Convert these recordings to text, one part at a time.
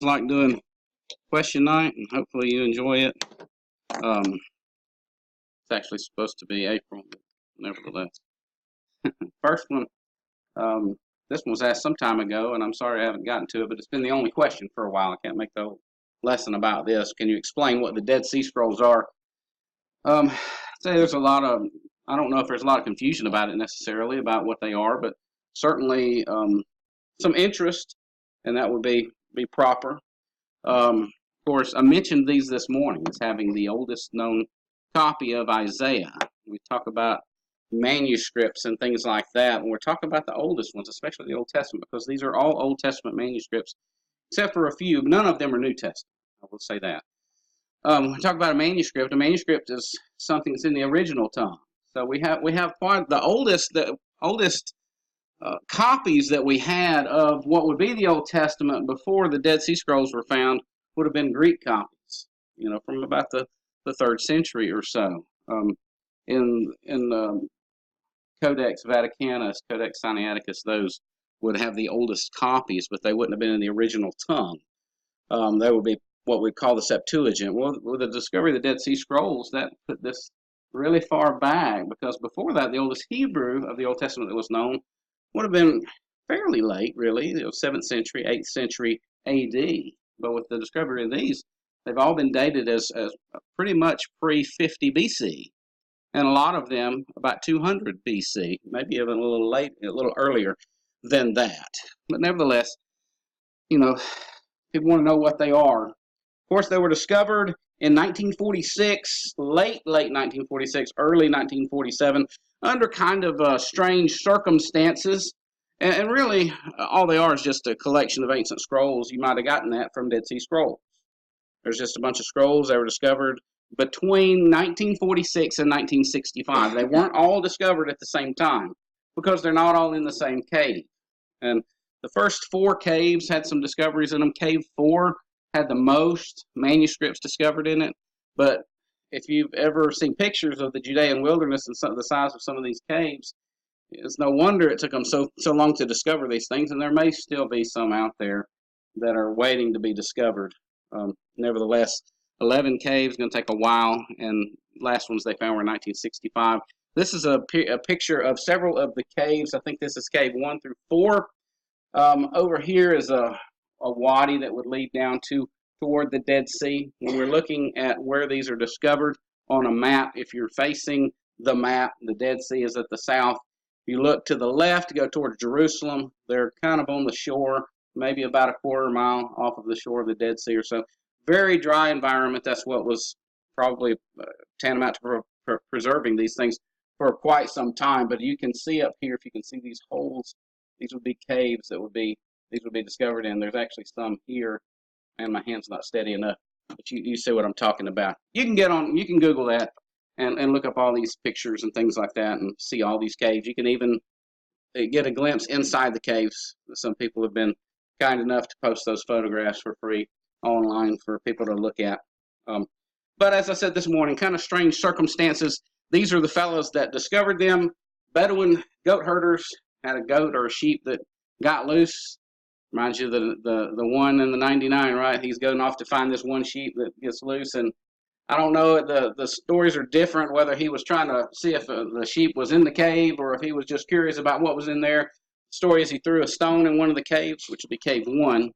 Like doing question night, and hopefully you enjoy it. It's actually supposed to be April, but nevertheless. First one, um, this one was asked some time ago, and I'm sorry I haven't gotten to it, but it's been the only question for a while. I can't make the whole lesson about this. Can you explain what the Dead Sea Scrolls are? Um, say there's a lot of, I don't know if there's a lot of confusion about it necessarily about what they are, but certainly some interest, and that would be proper. Of course, I mentioned these this morning as having the oldest known copy of Isaiah. We talk about manuscripts and things like that, and we're talking about the oldest ones, especially the Old Testament, because these are all Old Testament manuscripts, except for a few. None of them are New Testament. I will say that. We talk about a manuscript. A manuscript is something that's in the original tongue. So we have quite the oldest copies that we had of what would be the Old Testament before the Dead Sea Scrolls were found would have been Greek copies, from about the 3rd century or so. In Codex Vaticanus, Codex Sinaiticus, those would have the oldest copies, but they wouldn't have been in the original tongue. They would be what we call the Septuagint. Well, with the discovery of the Dead Sea Scrolls, that put this really far back, because before that, the oldest Hebrew of the Old Testament that was known would have been fairly late, really, 7th century, 8th century AD. But with the discovery of these, they've all been dated as pretty much pre-50 BC, and a lot of them about 200 BC, maybe even a little earlier than that. But nevertheless, you know, people want to know what they are. Of course, they were discovered in 1946, late 1946, early 1947, under kind of strange circumstances. And really, all they are is just a collection of ancient scrolls. You might have gotten that from Dead Sea Scrolls. There's just a bunch of scrolls that were discovered between 1946 and 1965. They weren't all discovered at the same time because they're not all in the same cave. And the first 4 caves had some discoveries in them. Cave 4 had the most manuscripts discovered in it. But if you've ever seen pictures of the Judean wilderness and some of the size of some of these caves, it's no wonder it took them so long to discover these things, and there may still be some out there that are waiting to be discovered. Nevertheless, 11 caves, going to take a while, and last ones they found were in 1965. This is a picture of several of the caves. I think this is cave 1 through 4. Over here is a wadi that would lead down toward the Dead Sea. When we're looking at where these are discovered on a map, if you're facing the map, the Dead Sea is at the south. If you look to the left, go towards Jerusalem, they're kind of on the shore, maybe about a quarter mile off of the shore of the Dead Sea or so. Very dry environment. That's what was probably tantamount to preserving these things for quite some time. But you can see up here, if you can see these holes, these would be caves these would be discovered in. There's actually some here, and my hand's not steady enough, but you see what I'm talking about. You can Google that and look up all these pictures and things like that and see all these caves. You can even get a glimpse inside the caves. Some people have been kind enough to post those photographs for free online for people to look at. But as I said this morning, kind of strange circumstances. These are the fellows that discovered them. Bedouin goat herders had a goat or a sheep that got loose. Reminds you of the one in the 99, right? He's going off to find this one sheep that gets loose, and I don't know, the stories are different, whether he was trying to see if the sheep was in the cave or if he was just curious about what was in there. The story is he threw a stone in one of the caves, which would be cave 1,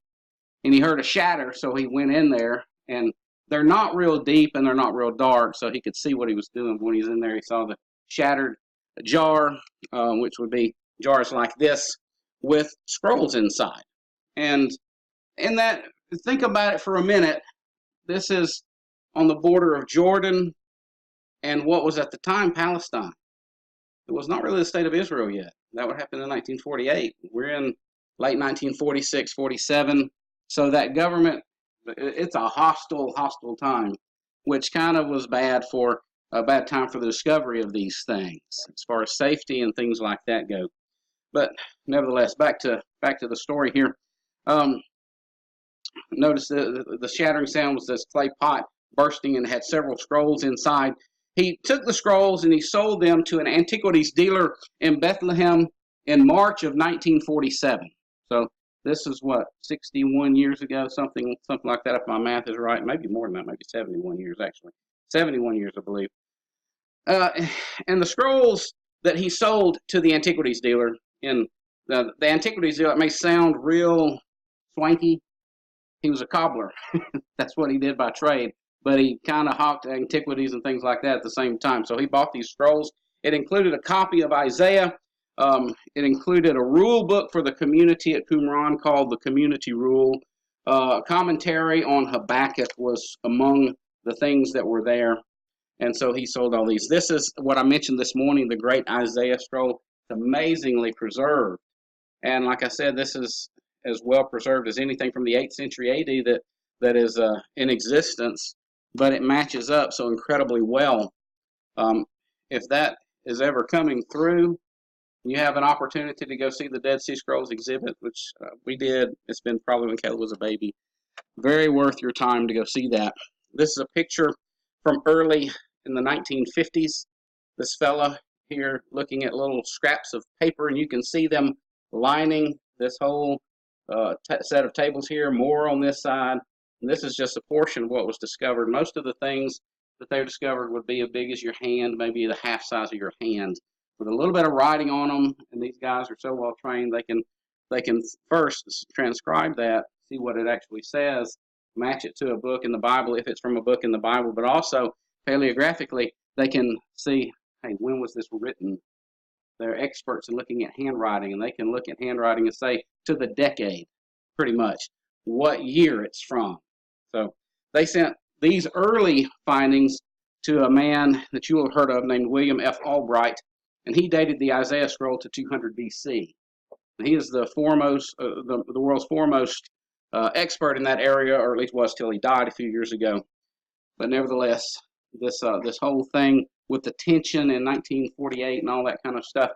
and he heard a shatter, so he went in there, and they're not real deep and they're not real dark, so he could see what he was doing. When he's in there, he saw the shattered jar, which would be jars like this with scrolls inside. And in that, think about it for a minute. This is on the border of Jordan and what was at the time Palestine. It was not really the state of Israel yet. That would happen in 1948. We're in late 1946, 47. So that government, it's a hostile time, which kind of was a bad time for the discovery of these things as far as safety and things like that go. But nevertheless, back to the story here. Notice the shattering sound was this clay pot bursting and had several scrolls inside. He took the scrolls and he sold them to an antiquities dealer in Bethlehem in March of 1947. So This is what, 61 years ago, something like that, if my math is right. Maybe more than that, maybe 71 years actually. 71 years, I believe. Uh, and the scrolls that he sold to the antiquities dealer, in the antiquities dealer, it may sound real swanky. He was a cobbler. That's what he did by trade. But he kind of hawked antiquities and things like that at the same time. So he bought these scrolls. It included a copy of Isaiah. It included a rule book for the community at Qumran called the Community Rule. Commentary on Habakkuk was among the things that were there. And so he sold all these. This is what I mentioned this morning, the great Isaiah scroll. It's amazingly preserved. And like I said, this is as well preserved as anything from the 8th century AD that is in existence, but it matches up so incredibly well. If that is ever coming through, you have an opportunity to go see the Dead Sea Scrolls exhibit, which we did. It's been probably when Caleb was a baby. Very worth your time to go see that. This is a picture from early in the 1950s. This fella here looking at little scraps of paper, and you can see them lining this whole set of tables here, more on this side. And this is just a portion of what was discovered. Most of the things that they discovered would be as big as your hand, maybe the half size of your hand, with a little bit of writing on them. And these guys are so well trained, they can first transcribe that, see what it actually says, match it to a book in the Bible if it's from a book in the Bible, but also paleographically they can see, hey, when was this written? They're experts in looking at handwriting, and they can look at handwriting and say to the decade, pretty much, what year it's from. So they sent these early findings to a man that you will have heard of named William F. Albright, and he dated the Isaiah scroll to 200 BC. And he is the foremost, the world's foremost expert in that area, or at least was till he died a few years ago. But nevertheless, this whole thing with the tension in 1948 and all that kind of stuff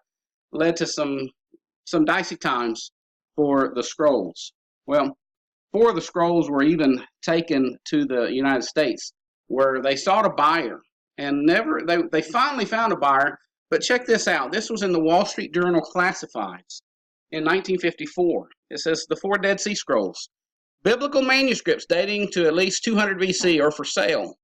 led to some dicey times for the scrolls. Well, 4 of the scrolls were even taken to the United States, where they sought a buyer, and they finally found a buyer. But check this out. This was in the Wall Street Journal Classifieds in 1954. It says the 4 Dead Sea Scrolls, biblical manuscripts dating to at least 200 BC, are for sale.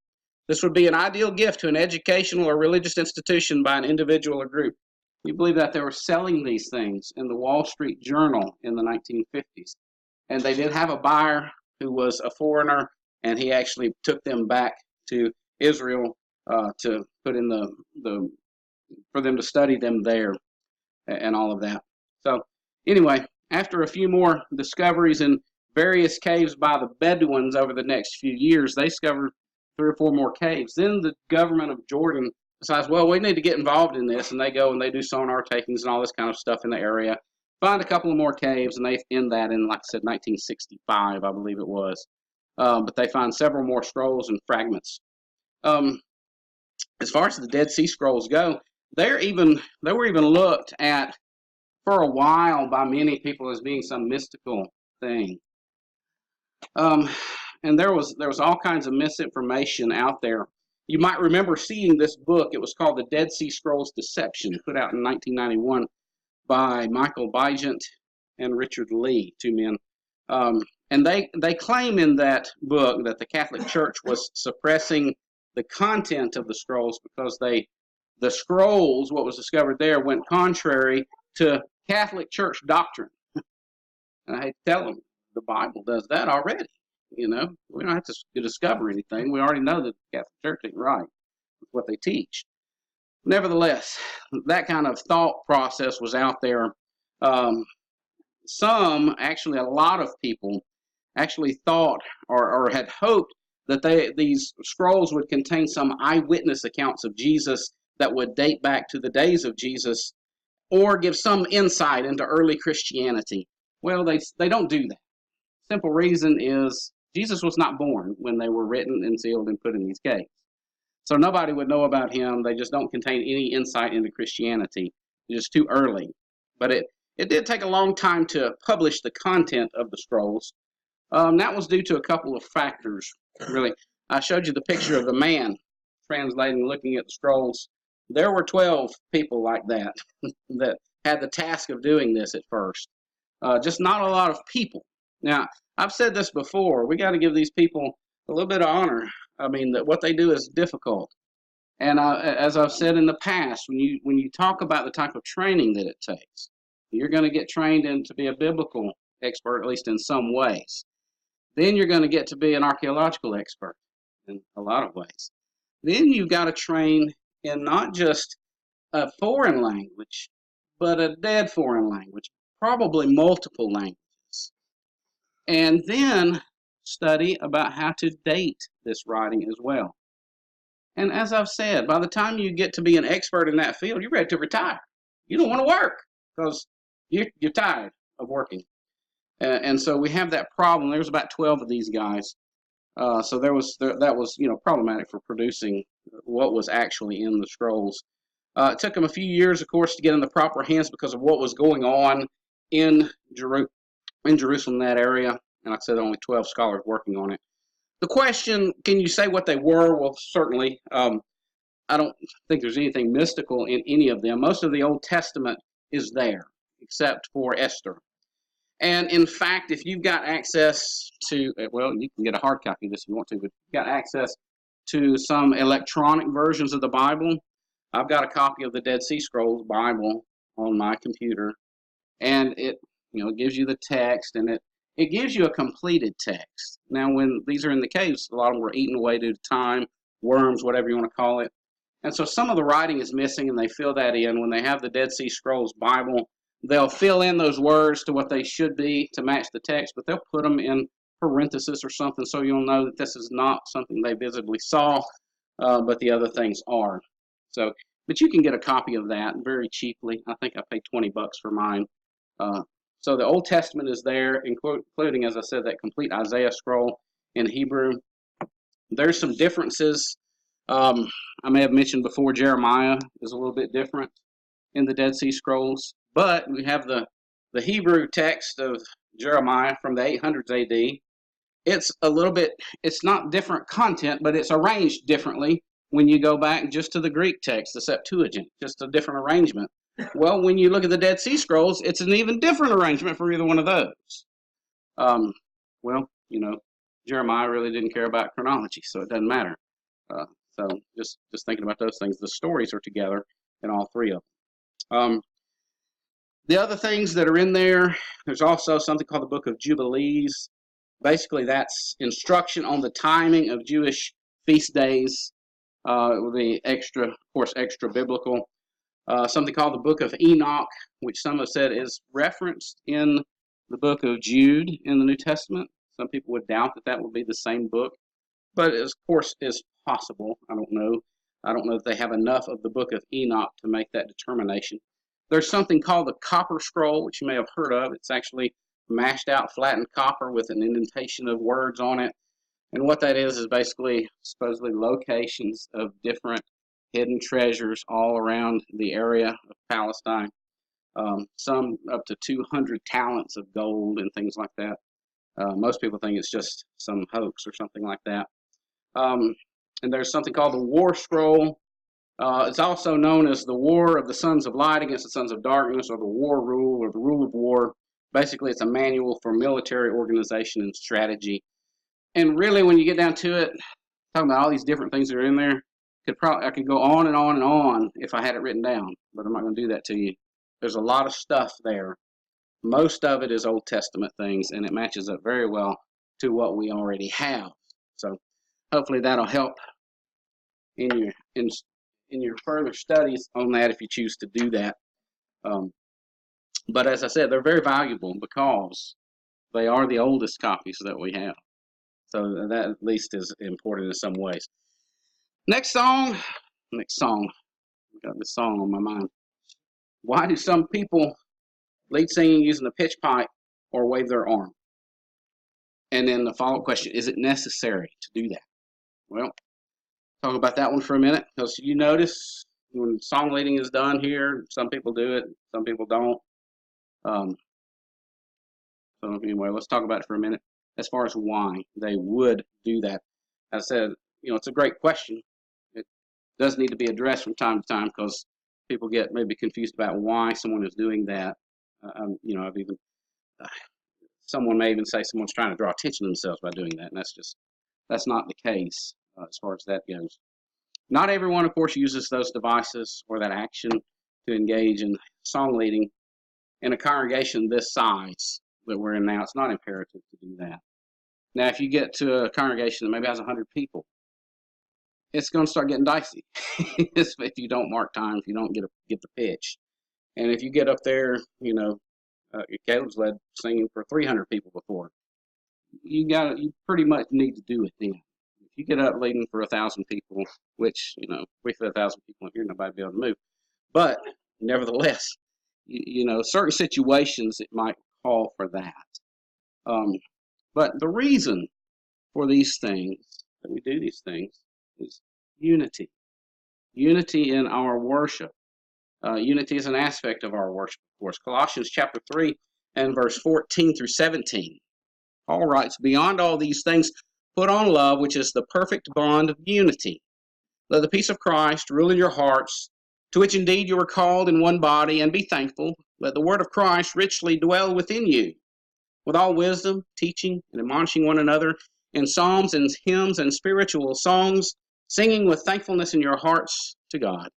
This would be an ideal gift to an educational or religious institution by an individual or group. You believe that they were selling these things in the Wall Street Journal in the 1950s. And they did have a buyer who was a foreigner, and he actually took them back to Israel to put in for them to study them there and all of that. So anyway, after a few more discoveries in various caves by the Bedouins over the next few years, they discovered 3 or 4 more caves. Then the government of Jordan decides, well, we need to get involved in this, and they go and they do sonar takings and all this kind of stuff in the area, find a couple of more caves, and they end that in, like I said, 1965, I believe it was. But they find several more scrolls and fragments. As far as the Dead Sea Scrolls go, they were even looked at for a while by many people as being some mystical thing. And there was all kinds of misinformation out there. You might remember seeing this book. It was called The Dead Sea Scrolls Deception, put out in 1991 by Michael Bygent and Richard Lee, 2 men. And they claim in that book that the Catholic Church was suppressing the content of the scrolls because the scrolls, what was discovered there, went contrary to Catholic Church doctrine. And I hate to tell them, the Bible does that already. You know, we don't have to discover anything. We already know that the Catholic Church ain't right with what they teach. Nevertheless, that kind of thought process was out there. Actually, a lot of people actually thought or had hoped that these scrolls would contain some eyewitness accounts of Jesus that would date back to the days of Jesus, or give some insight into early Christianity. Well, they don't do that. Simple reason is Jesus was not born when they were written and sealed and put in these caves. So nobody would know about him. They just don't contain any insight into Christianity. It's just too early. But it did take a long time to publish the content of the scrolls. That was due to a couple of factors, really. I showed you the picture of the man translating, looking at the scrolls. There were 12 people like that that had the task of doing this at first. just not a lot of people. Now, I've said this before. We got to give these people a little bit of honor. I mean, that what they do is difficult. And as I've said in the past, when you talk about the type of training that it takes, you're going to get trained in to be a biblical expert, at least in some ways. Then you're going to get to be an archaeological expert in a lot of ways. Then you've got to train in not just a foreign language, but a dead foreign language, probably multiple languages. And then study about how to date this writing as well. And as I've said, by the time you get to be an expert in that field, you're ready to retire. You don't want to work because you're tired of working. And so we have that problem. There was about 12 of these guys. So that was problematic for producing what was actually in the scrolls. It took them a few years, of course, to get in the proper hands because of what was going on in Jerusalem, that area. And like I said, only 12 scholars working on it. The question, can you say what they were? Well, certainly. I don't think there's anything mystical in any of them. Most of the Old Testament is there, except for Esther. And in fact, if you've got access to, well, you can get a hard copy of this if you want to, but if you've got access to some electronic versions of the Bible, I've got a copy of the Dead Sea Scrolls Bible on my computer, and it gives you the text, and it gives you a completed text. Now, when these are in the caves, a lot of them were eaten away due to time, worms, whatever you want to call it. And so some of the writing is missing, and they fill that in. When they have the Dead Sea Scrolls Bible, they'll fill in those words to what they should be to match the text, but they'll put them in parentheses or something so you'll know that this is not something they visibly saw, but the other things are. So, but you can get a copy of that very cheaply. I think I paid $20 for mine. So the Old Testament is there, including, as I said, that complete Isaiah scroll in Hebrew. There's some differences. I may have mentioned before, Jeremiah is a little bit different in the Dead Sea Scrolls, but we have the Hebrew text of Jeremiah from the 800s AD. It's a little bit, it's not different content, but it's arranged differently when you go back just to the Greek text, the Septuagint, just a different arrangement. Well, when you look at the Dead Sea Scrolls, it's an even different arrangement for either one of those. Well, Jeremiah really didn't care about chronology, so it doesn't matter. So just thinking about those things. The stories are together in all three of them. The other things that are in there, there's also something called the Book of Jubilees. Basically, that's instruction on the timing of Jewish feast days. It will be extra, of course, extra biblical. Something called the Book of Enoch, which some have said is referenced in the Book of Jude in the New Testament. Some people would doubt that would be the same book, but of course is possible. I don't know. I don't know if they have enough of the Book of Enoch to make that determination. There's something called the Copper Scroll, which you may have heard of. It's actually mashed out, flattened copper with an indentation of words on it. And what that is basically supposedly locations of different hidden treasures all around the area of Palestine. Some up to 200 talents of gold and things like that. Most people think it's just some hoax or something like that. And there's something called the War Scroll. It's also known as the War of the Sons of Light against the Sons of Darkness, or the War Rule, or the Rule of War. Basically, it's a manual for military organization and strategy. And really, when you get down to it, talking about all these different things that are in there, I could go on and on and on if I had it written down, but I'm not going to do that to you. There's a lot of stuff there. Most of it is Old Testament things, and it matches up very well to what we already have. So hopefully that'll help in your further studies on that if you choose to do that. But as I said, they're very valuable because they are the oldest copies that we have. So that at least is important in some ways. Next song. I've got this song on my mind. Why do some people lead singing using a pitch pipe or wave their arm? And then the follow-up question, is it necessary to do that? Well, talk about that one for a minute, because you notice when song leading is done here, some people do it, some people don't. So anyway, let's talk about it for a minute as far as why they would do that. As I said, it's a great question. It does need to be addressed from time to time because people get maybe confused about why someone is doing that. I've even someone may even say someone's trying to draw attention to themselves by doing that, and that's not the case as far as that goes. Not everyone, of course, uses those devices or that action to engage in song leading. In a congregation this size that we're in now, it's not imperative to do that. Now, if you get to a congregation that maybe has 100 people, it's going to start getting dicey if you don't mark time, if you don't get the pitch. And if you get up there, Caleb's led singing for 300 people before. You pretty much need to do it then. If you get up leading for 1,000 people, which, with 1,000 people here, nobody will be able to move. But nevertheless, certain situations it might call for that. But the reason for these things, that we do these things, is unity. Unity in our worship. Unity is an aspect of our worship, of course. Colossians chapter 3 and verse 14 through 17. Paul writes, "Beyond all these things, put on love, which is the perfect bond of unity. Let the peace of Christ rule in your hearts, to which indeed you were called in one body, and be thankful. Let the word of Christ richly dwell within you, with all wisdom, teaching and admonishing one another in psalms and hymns and spiritual songs, singing with thankfulness in your hearts to God.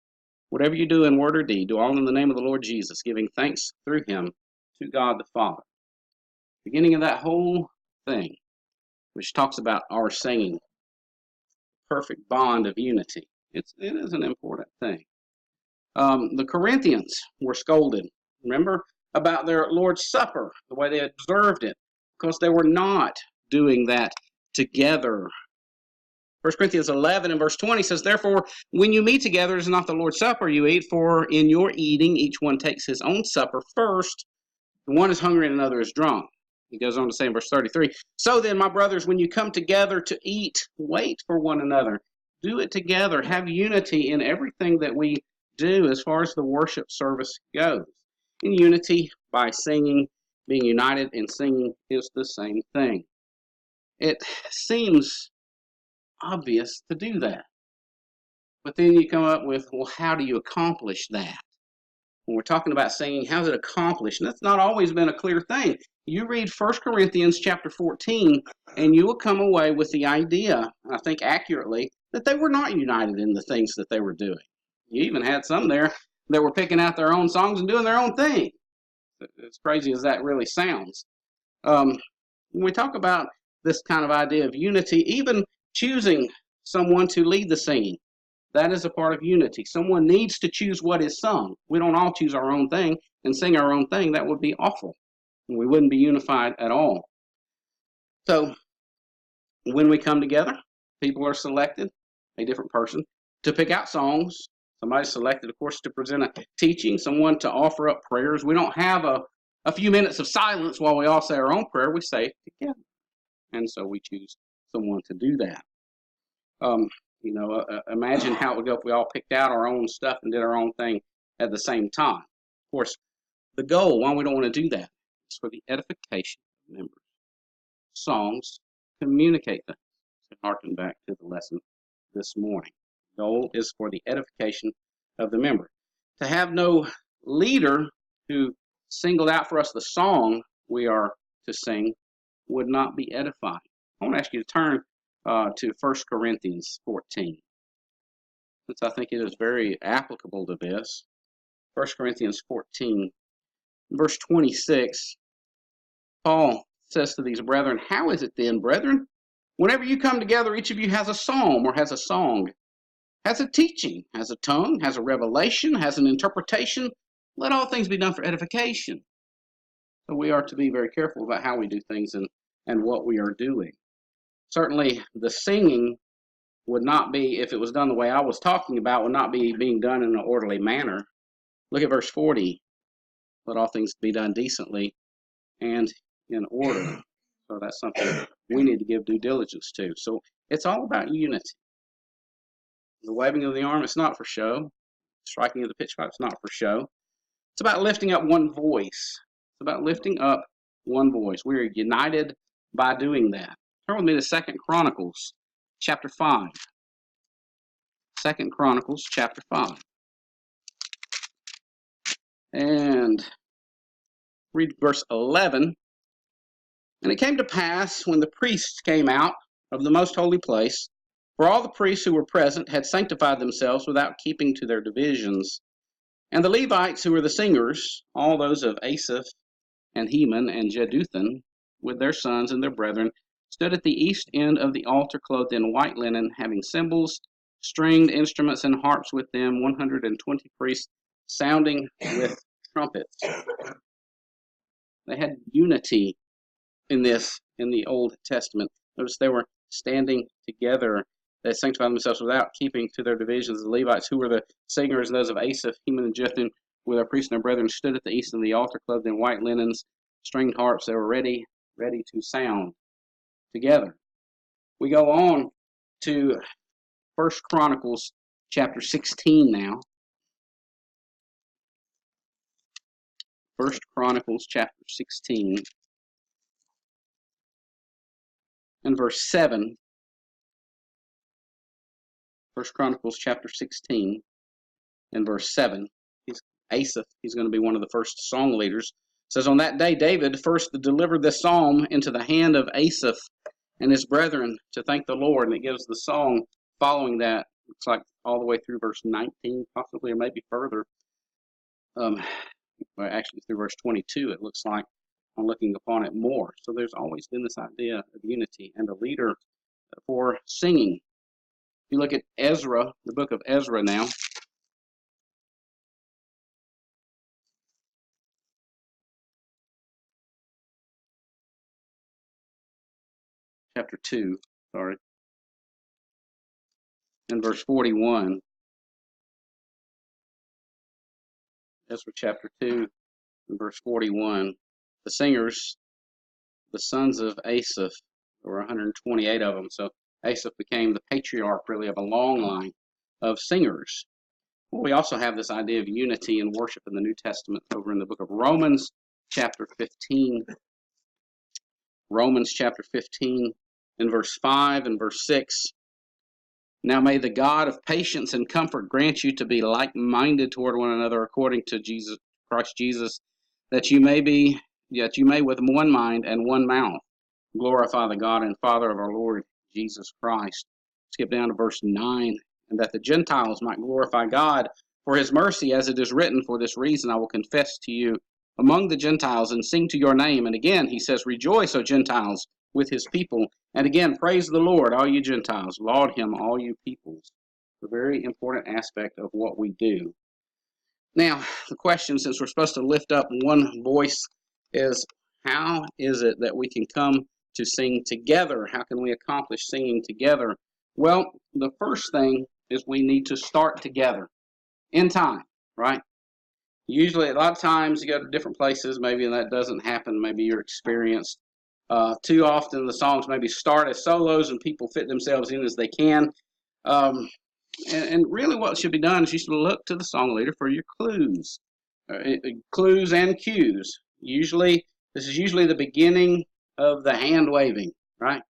Whatever you do in word or deed, do all in the name of the Lord Jesus, giving thanks through him to God the Father." Beginning of that whole thing, which talks about our singing, perfect bond of unity. It is an important thing. The Corinthians were scolded, remember, about their Lord's Supper, the way they observed it, because they were not doing that together. 1 Corinthians 11 and verse 20 says, "Therefore, when you meet together, it is not the Lord's Supper you eat, for in your eating each one takes his own supper first. The one is hungry and another is drunk." He goes on to say in verse 33, "So then, my brothers, when you come together to eat, wait for one another. Do it together. Have unity in everything that we do as far as the worship service goes." In unity by singing, being united in singing is the same thing. It seems obvious to do that. But then you come up with, well, how do you accomplish that? When we're talking about singing, how's it accomplished? And that's not always been a clear thing. You read 1 Corinthians chapter 14, and you will come away with the idea, I think accurately, that they were not united in the things that they were doing. You even had some there that were picking out their own songs and doing their own thing. As crazy as that really sounds. When we talk about this kind of idea of unity, even choosing someone to lead the singing, that is a part of unity. Someone needs to choose what is sung. We don't all choose our own thing and sing our own thing. That would be awful. We wouldn't be unified at all. So when we come together, people are selected, a different person, to pick out songs. Somebody's selected, of course, to present a teaching, someone to offer up prayers. We don't have a few minutes of silence while we all say our own prayer. We say it together. And so we choose someone to do that. Imagine how it would go if we all picked out our own stuff and did our own thing at the same time. Of course, the goal, why we don't want to do that, is for the edification of members. Songs communicate things. So harken back to the lesson this morning. The goal is for the edification of the member. To have no leader who singled out for us the song we are to sing would not be edifying. I want to ask you to turn to 1 Corinthians 14, since I think it is very applicable to this. 1 Corinthians 14, verse 26, Paul says to these brethren, "How is it then, brethren, whenever you come together, each of you has a psalm or has a song, has a teaching, has a tongue, has a revelation, has an interpretation? Let all things be done for edification." So we are to be very careful about how we do things and what we are doing. Certainly, the singing would not be, if it was done the way I was talking about, would not be being done in an orderly manner. Look at verse 40. Let all things be done decently and in order. So that's something we need to give due diligence to. So it's all about unity. The waving of the arm, it's not for show. Striking of the pitch pipe, it's not for show. It's about lifting up one voice. It's about lifting up one voice. We are united by doing that. Turn with me to 2 Chronicles chapter 5. 2 Chronicles chapter 5. And read verse 11 And it came to pass, when the priests came out of the most holy place, for all the priests who were present had sanctified themselves without keeping to their divisions. And the Levites, who were the singers, all those of Asaph and Heman and Jeduthun, with their sons and their brethren, stood at the east end of the altar, clothed in white linen, having cymbals, stringed instruments, and harps with them, 120 priests, sounding with trumpets. They had unity in this in the Old Testament. Notice they were standing together. They sanctified themselves without keeping to their divisions. The Levites, who were the singers, and those of Asaph, Heman, and Jeduthun, with their priests and their brethren, stood at the east of the altar, clothed in white linens, stringed harps. They were ready to sound together. We go on to 1 Chronicles chapter 16 now. 1 Chronicles chapter 16 and verse 7. 1 Chronicles chapter 16 and verse 7. Asaph, he's going to be one of the first song leaders. It says, on that day David first delivered this psalm into the hand of Asaph and his brethren to thank the Lord. And it gives the song following that. Looks like all the way through verse 19, possibly, or maybe further. Well, actually through verse 22, it looks like, I'm looking upon it more. So there's always been this idea of unity and a leader for singing. If you look at Ezra, the book of Ezra now, chapter 2, sorry, and verse 41. Ezra chapter 2 and verse 41. The singers, the sons of Asaph, there were 128 of them. So Asaph became the patriarch, really, of a long line of singers. Well, we also have this idea of unity and worship in the New Testament over in the book of Romans chapter 15. Romans chapter 15 in verse 5 and verse 6. Now may the God of patience and comfort grant you to be like-minded toward one another according to Christ Jesus, that you may with one mind and one mouth glorify the God and Father of our Lord Jesus Christ. Skip down to verse 9. And that the Gentiles might glorify God for his mercy, as it is written, for this reason I will confess to you among the Gentiles and sing to your name. And again he says, rejoice, O Gentiles, with his people. And again, praise the Lord, all you Gentiles. Laud him, all you peoples. A very important aspect of what we do. Now, the question, since we're supposed to lift up one voice, is how is it that we can come to sing together? How can we accomplish singing together? Well, the first thing is we need to start together in time, right? Usually, a lot of times you go to different places, maybe that doesn't happen. Maybe you're experienced. Too often the songs maybe start as solos and people fit themselves in as they can. And really what should be done is you should look to the song leader for your clues. Clues and cues. This is usually the beginning of the hand waving, right?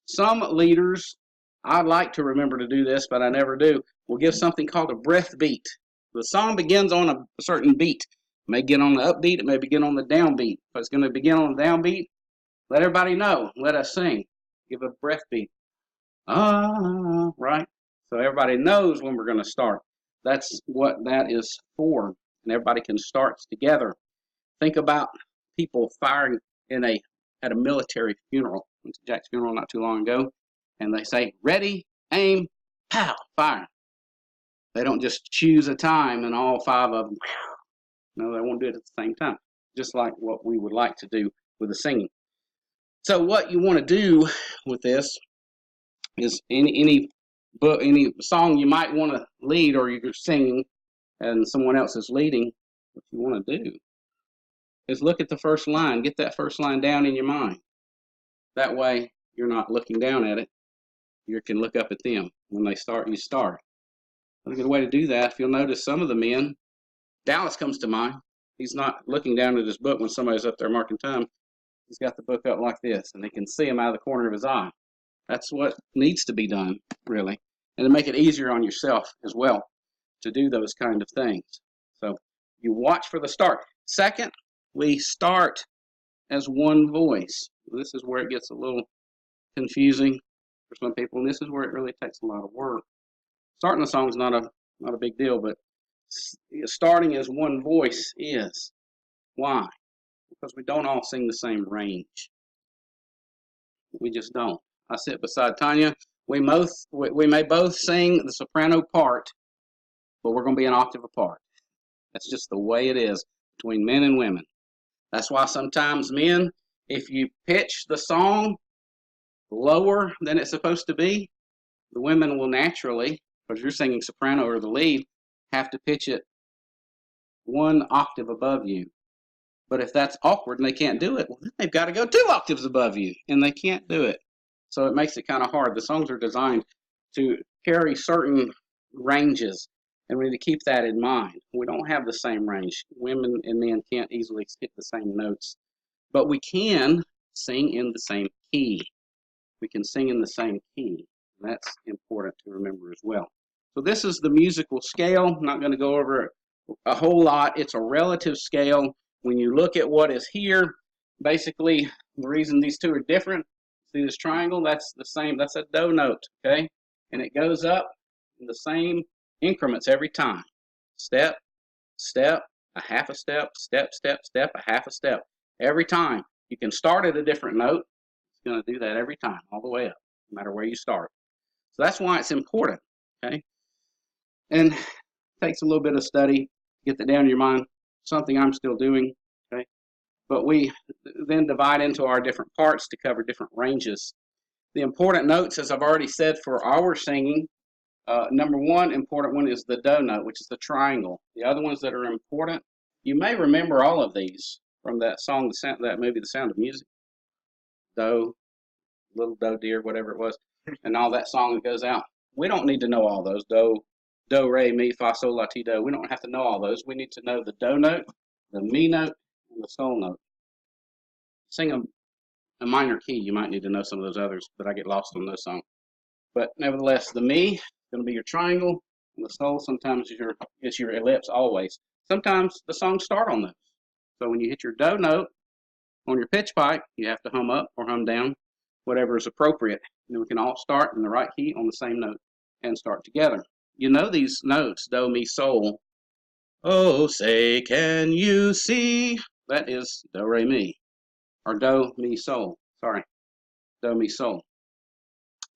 Some leaders, I'd like to remember to do this, but I never do, will give something called a breath beat. The song begins on a certain beat. It may get on the upbeat, it may begin on the downbeat. If it's going to begin on the downbeat, let everybody know. Let us sing. Give a breath beat. Right? So everybody knows when we're going to start. That's what that is for. And everybody can start together. Think about people firing at a military funeral. I went to Jack's funeral not too long ago. And they say, ready, aim, pow, fire. They don't just choose a time and all five of them. No, they won't do it at the same time. Just like what we would like to do with the singing. So what you want to do with this is any song you might want to lead, or you're singing and someone else is leading, what you want to do is look at the first line. Get that first line down in your mind. That way you're not looking down at it. You can look up at them. When they start, you start. A good way to do that, if you'll notice some of the men, Dallas comes to mind. He's not looking down at his book when somebody's up there marking time. He's got the book up like this, and he can see him out of the corner of his eye. That's what needs to be done, really. And to make it easier on yourself as well to do those kind of things. So you watch for the start. Second, we start as one voice. This is where it gets a little confusing for some people, and this is where it really takes a lot of work. Starting a song is not a big deal, but starting as one voice is. Why? Because we don't all sing the same range. We just don't. I sit beside Tanya. We may both sing the soprano part, but we're going to be an octave apart. That's just the way it is between men and women. That's why sometimes men, if you pitch the song lower than it's supposed to be, the women will naturally, because you're singing soprano or the lead, have to pitch it one octave above you. But if that's awkward and they can't do it, well, then they've got to go 2 octaves above you, and they can't do it. So it makes it kind of hard. The songs are designed to carry certain ranges, and we need to keep that in mind. We don't have the same range. Women and men can't easily hit the same notes, but we can sing in the same key. We can sing in the same key. And that's important to remember as well. So this is the musical scale. I'm not going to go over it a whole lot. It's a relative scale. When you look at what is here, basically the reason these two are different, see this triangle, that's the same, that's a do note, okay? And it goes up in the same increments every time. Step, step, a half a step, step, step, step, a half a step. Every time. You can start at a different note. It's going to do that every time, all the way up, no matter where you start. So that's why it's important, okay? And it takes a little bit of study to get that down in your mind. Something I'm still doing, okay? But we then divide into our different parts to cover different ranges. The important notes, as I've already said, for our singing, number one important one is the do note, which is the triangle. The other ones that are important, you may remember all of these from that song, that movie, The Sound of Music. Do, little doe deer, whatever it was, and all that song that goes out. We don't need to know all those. Do, re, mi, fa, sol, la, ti, do. We don't have to know all those. We need to know the do note, the mi note, and the sol note. Sing a minor key, you might need to know some of those others, but I get lost on those songs. But nevertheless, the mi is going to be your triangle, and the sol sometimes is your ellipse always. Sometimes the songs start on those. So when you hit your do note on your pitch pipe, you have to hum up or hum down, whatever is appropriate. And we can all start in the right key on the same note and start together. You know these notes, do, mi, sol. Oh, say, can you see? That is do, re, mi. Or do, mi, sol. Sorry. Do, mi, sol.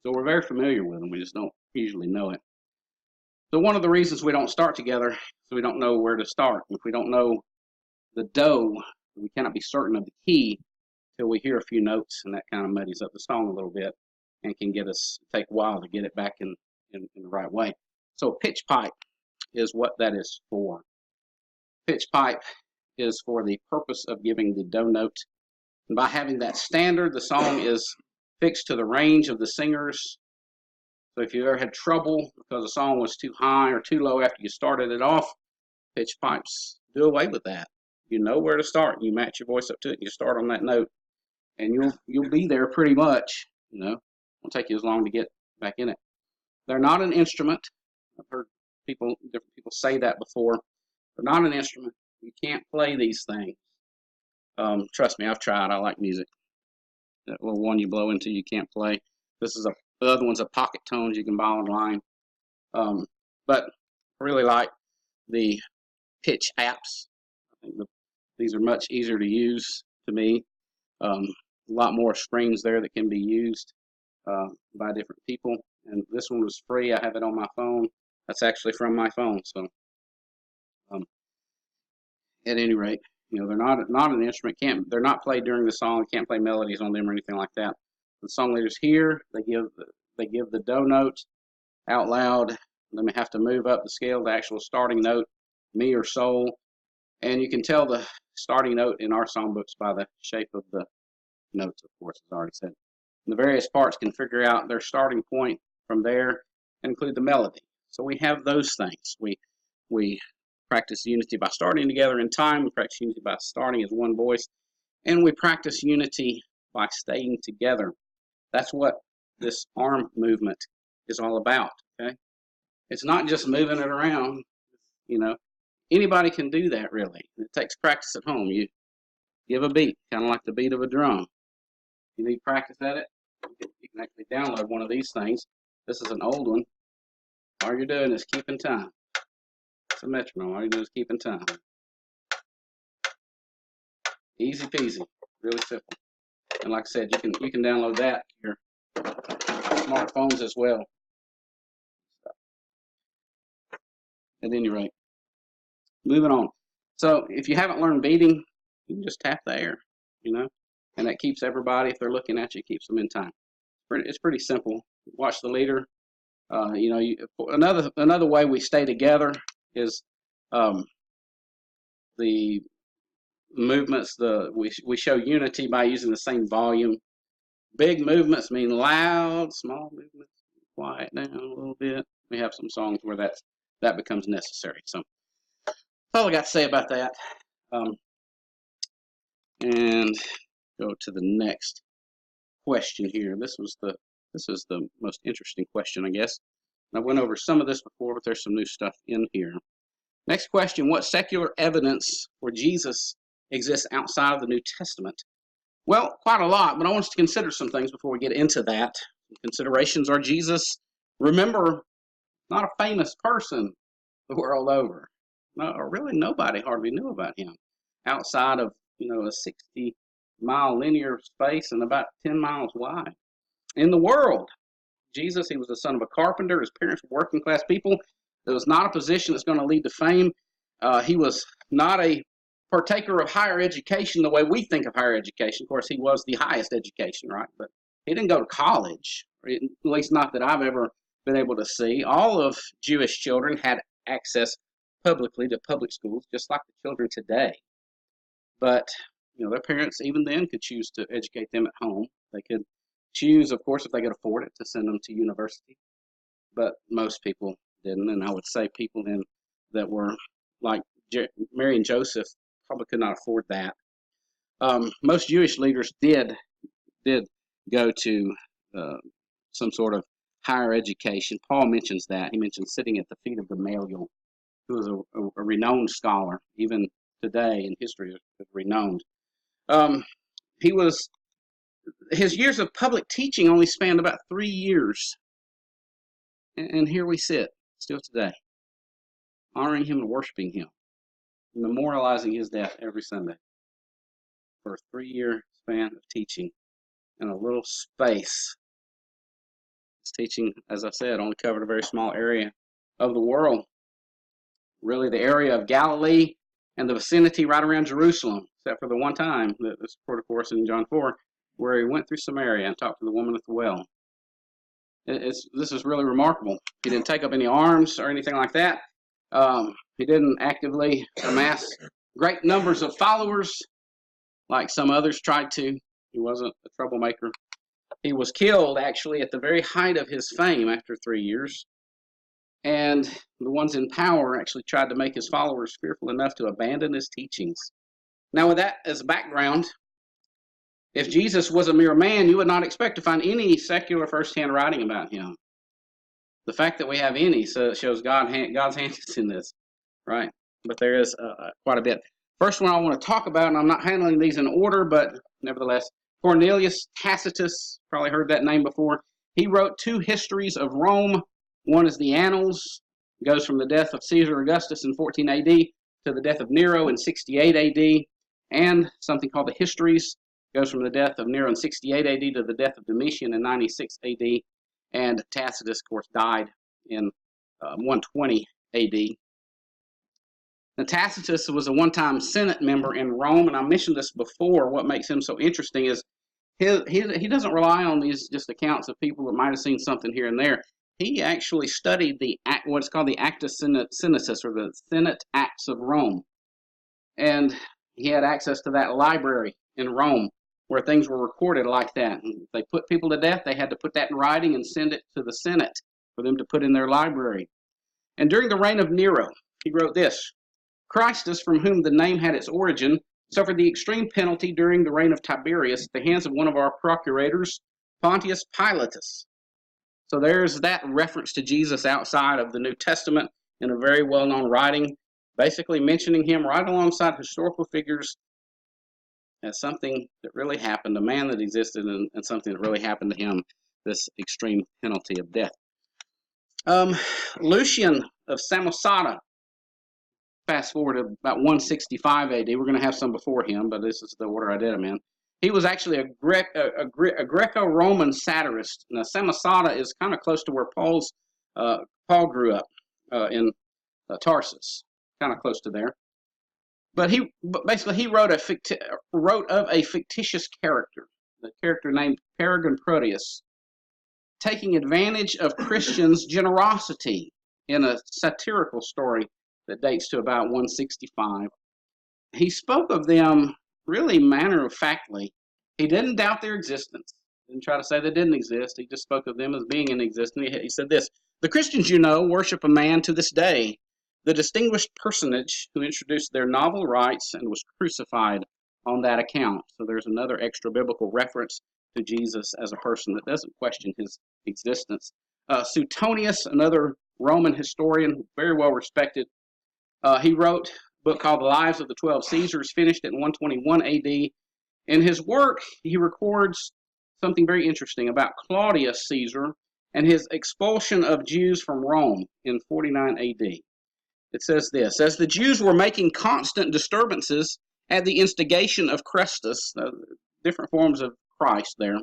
So we're very familiar with them. We just don't usually know it. So one of the reasons we don't start together is we don't know where to start. If we don't know the do, we cannot be certain of the key till we hear a few notes, and that kind of muddies up the song a little bit and can take a while to get it back in the right way. So pitch pipe is what that is for. Pitch pipe is for the purpose of giving the do note. And by having that standard, the song is fixed to the range of the singers. So if you ever had trouble because the song was too high or too low after you started it off, pitch pipes do away with that. You know where to start. You match your voice up to it, and you start on that note, and you'll be there pretty much. You know, it'll take you as long to get back in it. They're not an instrument. I've heard different people say that before. They're not an instrument. You can't play these things. Trust me, I've tried. I like music. That little one you blow into, you can't play. The other one's a pocket tones you can buy online. But I really like the pitch apps. I think these are much easier to use to me. A lot more screens there that can be used by different people. And this one was free. I have it on my phone. That's actually from my phone. So at any rate, you know, they're not an instrument. They're not played during the song. Can't play melodies on them or anything like that. The song leaders here, they give the do note out loud. Then we have to move up the scale, the actual starting note, mi or sol. And you can tell the starting note in our songbooks by the shape of the notes, of course, as I already said. And the various parts can figure out their starting point from there and include the melody. So we have those things. We practice unity by starting together in time. We practice unity by starting as one voice. And we practice unity by staying together. That's what this arm movement is all about, okay? It's not just moving it around, you know. Anybody can do that, really. It takes practice at home. You give a beat, kind of like the beat of a drum. If you need practice at it, you can actually download one of these things. This is an old one. All you're doing is keeping time. It's a metronome. All you're doing is keeping time. Easy peasy, really simple. And like I said, you can download that to your smartphones as well. At any rate, moving on. So if you haven't learned beating, you can just tap the air, you know, and that keeps everybody, if they're looking at you, keeps them in time. It's pretty simple. Watch the leader. You know, another way we stay together is the movements. We show unity by using the same volume. Big movements mean loud. Small movements quiet down a little bit. We have some songs where that becomes necessary. So that's all I got to say about that. And go to the next question here. This is the most interesting question, I guess. I went over some of this before, but there's some new stuff in here. Next question: what secular evidence for Jesus exists outside of the New Testament? Well, quite a lot, but I want us to consider some things before we get into that. Considerations are Jesus, remember, not a famous person the world over. No, or really nobody hardly knew about him outside of, you know, a 60-mile linear space and about 10 miles wide. In the world, Jesus, he was the son of a carpenter. His parents were working class people. It was not a position that's going to lead to fame. He was not a partaker of higher education the way we think of higher education. Of course, he was the highest education, right? But he didn't go to college, at least not that I've ever been able to see. All of Jewish children had access publicly to public schools, just like the children today. But, you know, their parents, even then, could choose to educate them at home. They could choose, of course, if they could afford it, to send them to university. But most people didn't, and I would say people then that were like Mary and Joseph probably could not afford that. Most Jewish leaders did go to some sort of higher education. Paul mentions that. He mentions sitting at the feet of Gamaliel, who was a renowned scholar, even today in history is renowned. His years of public teaching only spanned about 3 years. And here we sit, still today, honoring him and worshiping him, memorializing his death every Sunday for a 3-year span of teaching in a little space. His teaching, as I said, only covered a very small area of the world, really the area of Galilee and the vicinity right around Jerusalem, except for the one time that's recorded for us in John 4, where he went through Samaria and talked to the woman at the well. This is really remarkable. He didn't take up any arms or anything like that. He didn't actively amass great numbers of followers like some others tried to. He wasn't a troublemaker. He was killed, actually, at the very height of his fame after 3 years. And the ones in power actually tried to make his followers fearful enough to abandon his teachings. Now, with that as a background, if Jesus was a mere man, you would not expect to find any secular first-hand writing about him. The fact that we have any shows God's hand in this, right? But there is quite a bit. First one I want to talk about, and I'm not handling these in order, but nevertheless, Cornelius Tacitus, probably heard that name before. He wrote 2 histories of Rome. One is the Annals, goes from the death of Caesar Augustus in 14 AD to the death of Nero in 68 AD, and something called the Histories, goes from the death of Nero in 68 AD to the death of Domitian in 96 AD, and Tacitus, of course, died in 120 AD. Now, Tacitus was a one-time Senate member in Rome, and I mentioned this before. What makes him so interesting is he doesn't rely on these just accounts of people that might have seen something here and there. He actually studied what's called the Actus Senatus, or the Senate Acts of Rome. And he had access to that library in Rome where things were recorded like that. And if they put people to death, they had to put that in writing and send it to the Senate for them to put in their library. And during the reign of Nero, he wrote this: Christus, from whom the name had its origin, suffered the extreme penalty during the reign of Tiberius at the hands of one of our procurators, Pontius Pilatus. So there's that reference to Jesus outside of the New Testament in a very well-known writing, basically mentioning him right alongside historical figures as something that really happened, a man that existed, and something that really happened to him, this extreme penalty of death. Lucian of Samosata, fast forward to about 165 AD. We're going to have some before him, but this is the order I did them in. He was actually a Greco-Roman satirist. Now, Samosata is kind of close to where Paul grew up in Tarsus, kind of close to there. But basically he wrote of a fictitious character, the character named Peregrine Proteus, taking advantage of Christians' generosity in a satirical story that dates to about 165. He spoke of them really matter-of-factly. He didn't doubt their existence. He didn't try to say they didn't exist. He just spoke of them as being in existence. He said this: "The Christians, you know, worship a man to this day, the distinguished personage who introduced their novel rites and was crucified on that account." So there's another extra biblical reference to Jesus as a person that doesn't question his existence. Suetonius, another Roman historian, very well respected, he wrote a book called The Lives of the 12 Caesars, finished in 121 AD. In his work, he records something very interesting about Claudius Caesar and his expulsion of Jews from Rome in 49 AD. It says this: "As the Jews were making constant disturbances at the instigation of Chrestus," different forms of Christ there,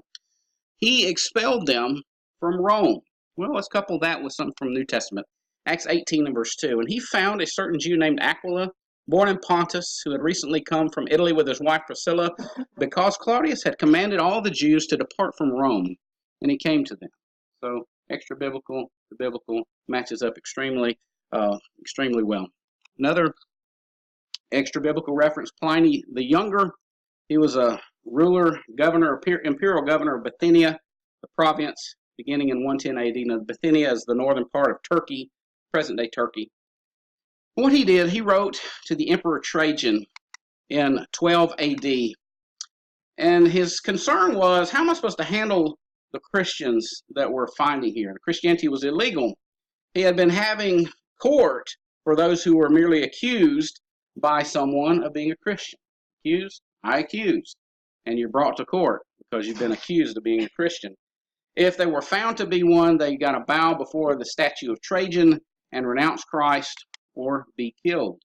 "he expelled them from Rome." Well, let's couple that with something from the New Testament. Acts 18 and verse 2. "And he found a certain Jew named Aquila, born in Pontus, who had recently come from Italy with his wife Priscilla, because Claudius had commanded all the Jews to depart from Rome, and he came to them." So extra biblical, the biblical matches up extremely well. Another extra biblical reference: Pliny the Younger. He was a ruler, governor, imperial governor of Bithynia, the province, beginning in 110 AD. Now, Bithynia is the northern part of Turkey, present-day Turkey. What he did, he wrote to the Emperor Trajan in 12 AD, and his concern was, how am I supposed to handle the Christians that we're finding here? Christianity was illegal. He had been having court for those who were merely accused by someone of being a Christian. Accused? I accuse. And you're brought to court because you've been accused of being a Christian. If they were found to be one, they got to bow before the statue of Trajan and renounce Christ or be killed.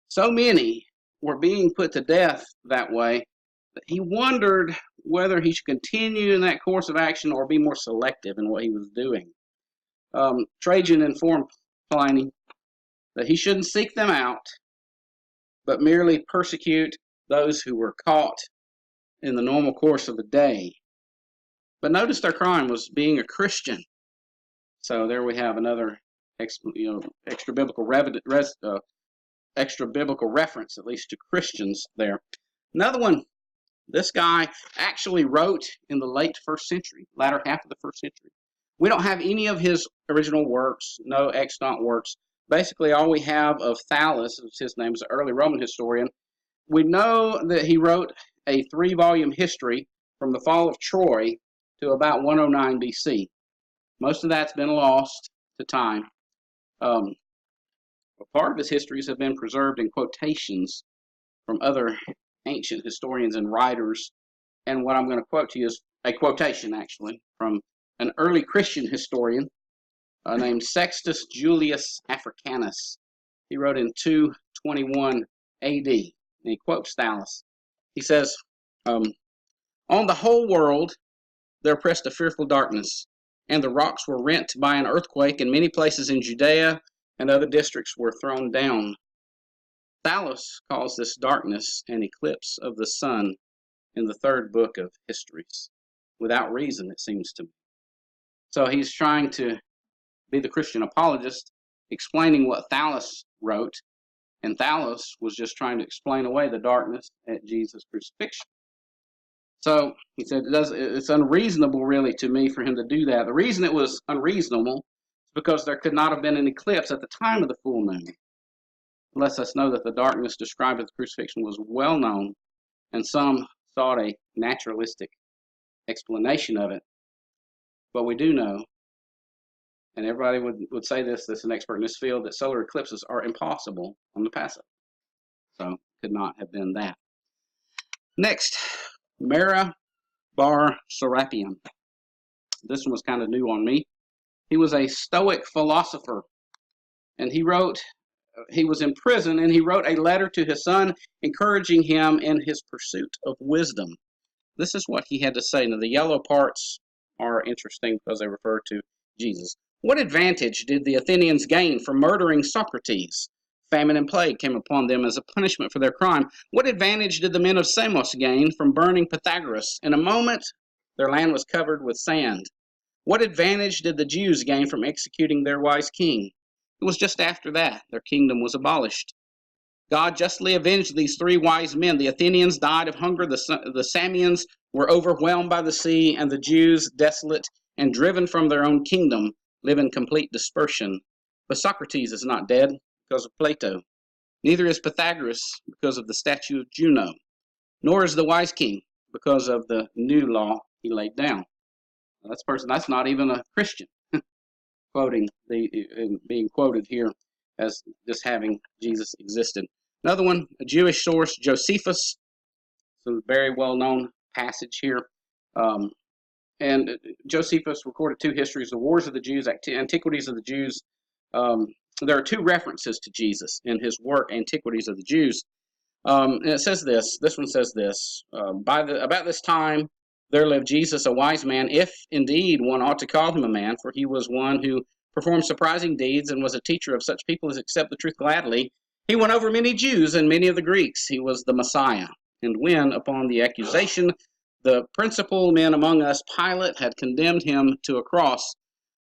So many were being put to death that way that he wondered whether he should continue in that course of action or be more selective in what he was doing. Trajan informed Pliny that he shouldn't seek them out, but merely persecute those who were caught in the normal course of the day. But notice their crime was being a Christian. So there we have another extra biblical reference, at least to Christians there. Another one, this guy actually wrote in the late first century, latter half of the first century. We don't have any of his original works, no extant works. Basically, all we have of Thallus, his name is an early Roman historian. We know that he wrote a 3-volume history from the fall of Troy to about 109 BC. Most of that's been lost to time. Part of his histories have been preserved in quotations from other ancient historians and writers. And what I'm going to quote to you is a quotation, actually, from an early Christian historian named Sextus Julius Africanus. He wrote in 221 AD, and he quotes Thallus. He says, "On the whole world there pressed a fearful darkness, and the rocks were rent by an earthquake, and many places in Judea and other districts were thrown down. Thallus calls this darkness an eclipse of the sun in the 3rd book of Histories. Without reason, it seems to me." So he's trying to be the Christian apologist, explaining what Thallus wrote, and Thallus was just trying to explain away the darkness at Jesus' crucifixion. So he said, it's unreasonable really to me for him to do that. The reason it was unreasonable is because there could not have been an eclipse at the time of the full moon. It lets us know that the darkness described at the crucifixion was well known, and some sought a naturalistic explanation of it. But we do know, and everybody would say this, that's an expert in this field, that solar eclipses are impossible on the Passover. So could not have been that. Next, Mara bar Serapion. This one was kind of new on me. He was a Stoic philosopher, and he was in prison, and he wrote a letter to his son encouraging him in his pursuit of wisdom. This is what he had to say. Now, the yellow parts are interesting because they refer to Jesus. What advantage did the Athenians gain from murdering Socrates? Famine and plague came upon them as a punishment for their crime. What advantage did the men of Samos gain from burning Pythagoras? In a moment, their land was covered with sand. What advantage did the Jews gain from executing their wise king? It was just after that their kingdom was abolished. God justly avenged these three wise men. The Athenians died of hunger, the Samians were overwhelmed by the sea, and the Jews, desolate and driven from their own kingdom, live in complete dispersion. But Socrates is not dead because of Plato. Neither is Pythagoras because of the statue of Juno, nor is the wise king because of the new law he laid down. That's not even a Christian, being quoted here as just having Jesus existed. Another one, a Jewish source, Josephus. So a very well-known passage here. And Josephus recorded two histories, the Wars of the Jews, Antiquities of the Jews. There are two references to Jesus in his work, Antiquities of the Jews. And it says this one says this, about this time there lived Jesus, a wise man, if indeed one ought to call him a man, for he was one who performed surprising deeds and was a teacher of such people as accept the truth gladly. He won over many Jews and many of the Greeks. He was the Messiah. And when, upon the accusation, the principal men among us, Pilate, had condemned him to a cross,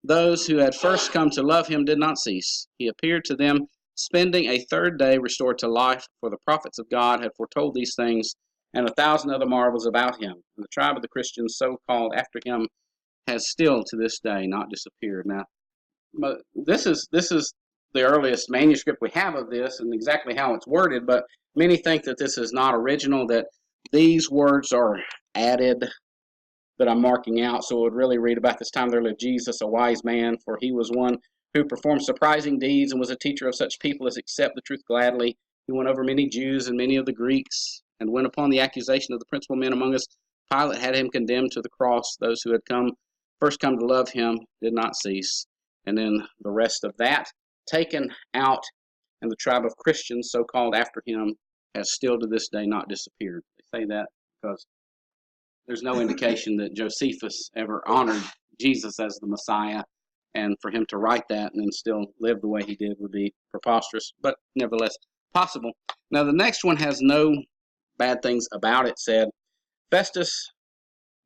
those who had first come to love him did not cease. He appeared to them, spending a third day restored to life, for the prophets of God had foretold these things, and 1,000 other marvels about him. And the tribe of the Christians, so called after him, has still to this day not disappeared. Now, this is the earliest manuscript we have of this, and exactly how it's worded, but many think that this is not original, that these words are added that I'm marking out. So it would really read, about this time there lived Jesus, a wise man, for he was one who performed surprising deeds and was a teacher of such people as accept the truth gladly. He won over many Jews and many of the Greeks, and when upon the accusation of the principal men among us, Pilate had him condemned to the cross. Those who had first come to love him did not cease. And then the rest of that taken out, and the tribe of Christians, so called after him, has still to this day not disappeared. They say that because there's no indication that Josephus ever honored Jesus as the Messiah, and for him to write that and then still live the way he did would be preposterous, but nevertheless possible. Now the next one has no bad things about it said. Festus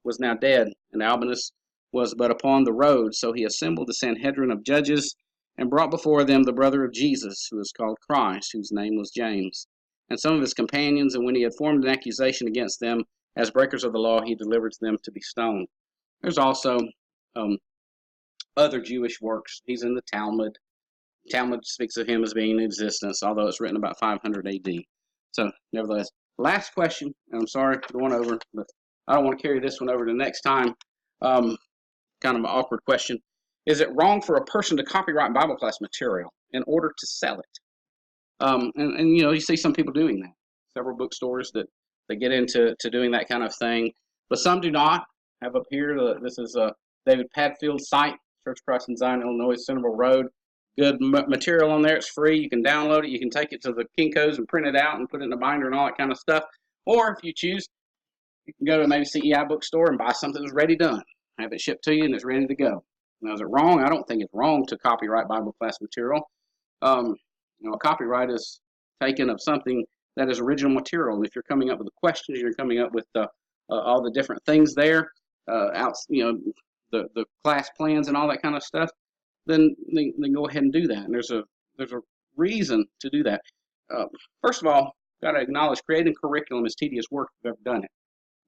was now dead, and Albinus was but upon the road, so he assembled the Sanhedrin of judges and brought before them the brother of Jesus, who is called Christ, whose name was James, and some of his companions, and when he had formed an accusation against them as breakers of the law, he delivered to them to be stoned. There's also other Jewish works. He's in the Talmud. Talmud speaks of him as being in existence, although it's written about 500 AD. So, nevertheless, last question, and I'm sorry for going over, but I don't want to carry this one over to next time. Kind of an awkward question. Is it wrong for a person to copyright Bible class material in order to sell it? And you know, you see some people doing that. Several bookstores that they get into doing that kind of thing, but some do not. Have up here, this is David Padfield's site, Church of Christ in Zion, Illinois, Centerville Road. Good material on there. It's free. You can download it. You can take it to the Kinko's and print it out and put it in a binder and all that kind of stuff. Or if you choose, you can go to maybe CEI bookstore and buy something that's ready done. Have it shipped to you and it's ready to go. Now, is it wrong? I don't think it's wrong to copyright Bible class material. You know, a copyright is taken of something that is original material. If you're coming up with the questions, you're coming up with all the different things there, you know, the class plans and all that kind of stuff, then go ahead and do that. And there's a reason to do that. First of all, got to acknowledge creating curriculum is tedious work if you've ever done it.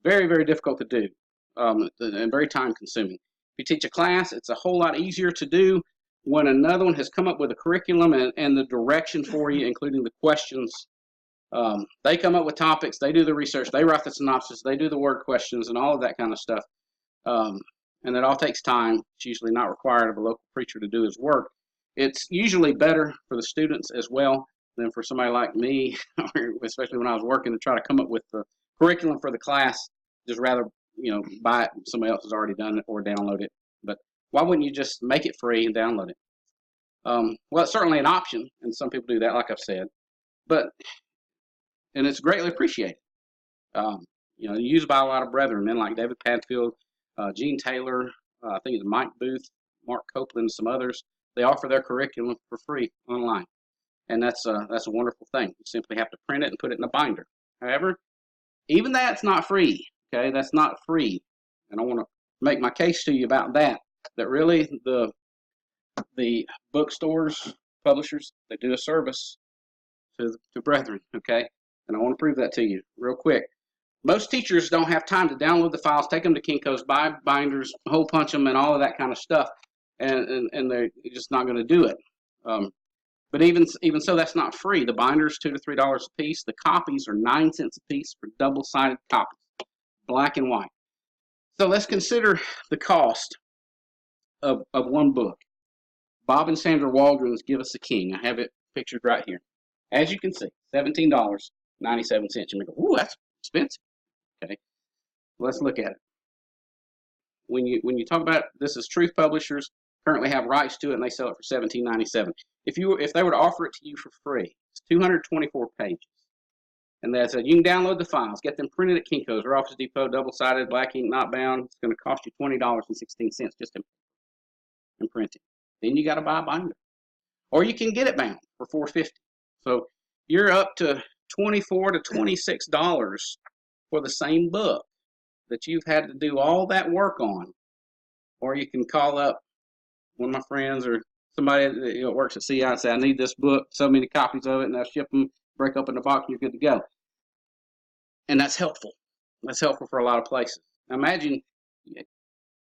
Very, very difficult to do, and very time consuming. If you teach a class, it's a whole lot easier to do when another one has come up with a curriculum and the direction for you, including the questions. They come up with topics, they do the research, they write the synopsis, they do the word questions and all of that kind of stuff. And it all takes time. It's usually not required of a local preacher to do his work. It's usually better for the students as well than for somebody like me, especially when I was working, to try to come up with the curriculum for the class, just rather, buy it. Somebody else has already done it or download it. But why wouldn't you just make it free and download it? Well, it's certainly an option, and some people do that, like I've said. And it's greatly appreciated. Used by a lot of brethren, men like David Padfield, Gene Taylor, I think it's Mike Booth, Mark Copeland, and some others. They offer their curriculum for free online, and that's a wonderful thing. You simply have to print it and put it in a binder. However, even that's not free. Okay, that's not free, and I want to make my case to you about that. That really the bookstores, publishers, they do a service to brethren. Okay, and I want to prove that to you real quick. Most teachers don't have time to download the files, take them to Kinko's, buy binders, hole punch them, and all of that kind of stuff, and they're just not going to do it. But even so, that's not free. The binders $2 to $3 a piece. The copies are 9 cents a piece for double-sided copies, black and white. So let's consider the cost of one book. Bob and Sandra Waldron's Give Us a King. I have it pictured right here. As you can see, $17.97. You may go, ooh, that's expensive. Okay, let's look at it. When you talk about this, is Truth Publishers currently have rights to it, and they sell it for $17.97. If they were to offer it to you for free, it's 224 pages, and they said you can download the files, get them printed at Kinko's or Office Depot, double-sided, black ink, not bound. It's going to cost you $20.16 just in printing. Then you got to buy a binder, or you can get it bound for $4.50. So you're up to $24 to $26 for the same book that you've had to do all that work on. Or you can call up one of my friends or somebody that works at CI and say, I need this book, so many copies of it, and they'll ship them, break open the box, and you're good to go. And that's helpful. That's helpful for a lot of places. Now imagine